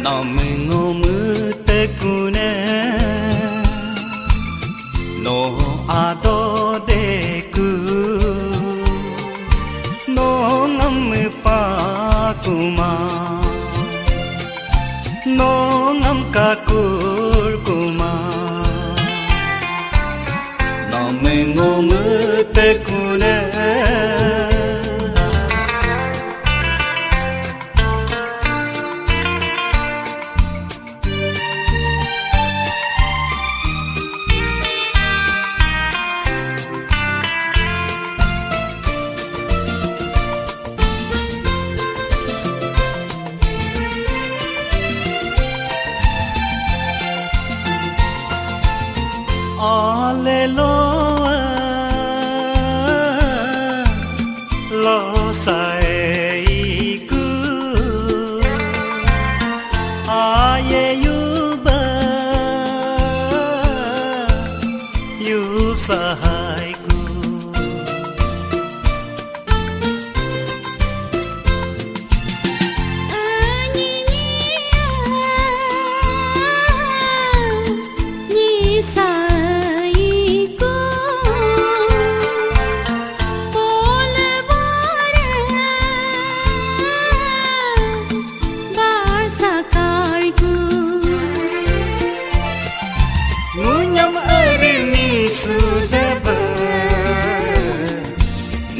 Namengom tekune no ado deku no ngam pa kuma no ngam ka kul kuma Namengom tekune Alleluia, lo sai ku, aye yuba, yub sahai ku.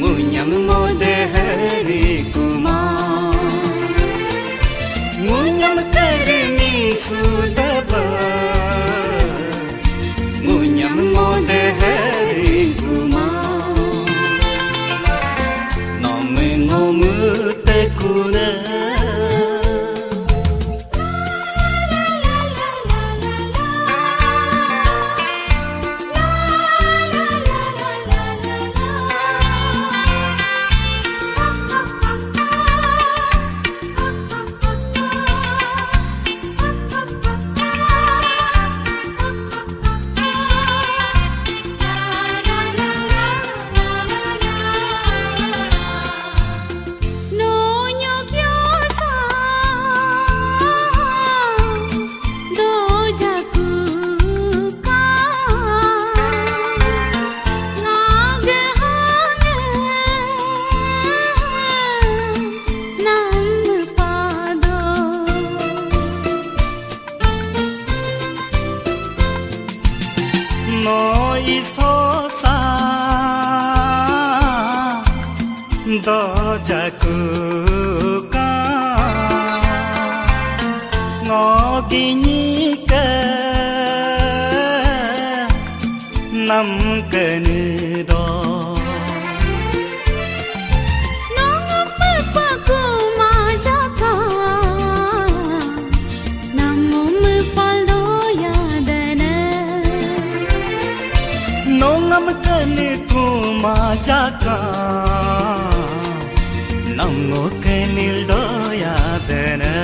Munyam mode hari kuma Munyam karni sudaba Munyam mode hari kuma Namengom tekune Noi sosa do jaku ka ngogi ka nam kene do Nongam kene kuma jaka Nango kenil doya dena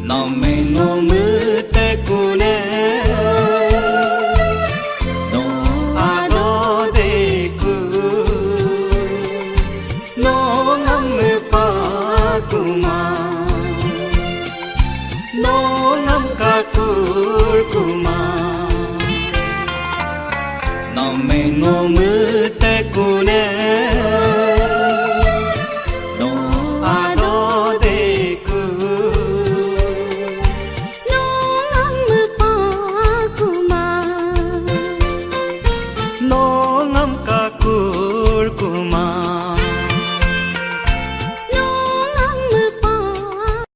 Namengom tekune No ado deku Nongam pa kuma Nongam kakul kuma Namengom